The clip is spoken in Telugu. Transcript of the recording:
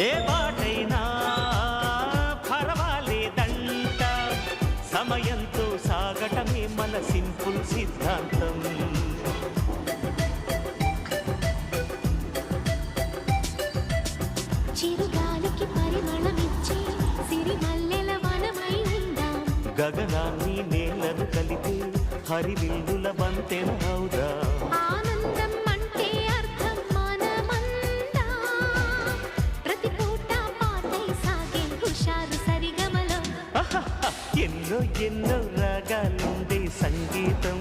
ఏ బాటైనా పర్వాలేదంట, సమయంతో సాగటమే మన సింపుల్ సిద్ధాంతం. చిరుగాలికి పరిమళమిచ్చే సిరిమల్లెల వనమై ఉందాం, గగనాన్ని నేలను కలిపే హరివిల్లుల వంతెన అవుదాం. ఆనందం అంటే అర్థం మనమందా, ప్రతి పూట పాటై సాగే హుషారు సరిగమలో ఎన్నో ఎన్నో రాగాలుండే సంగీతం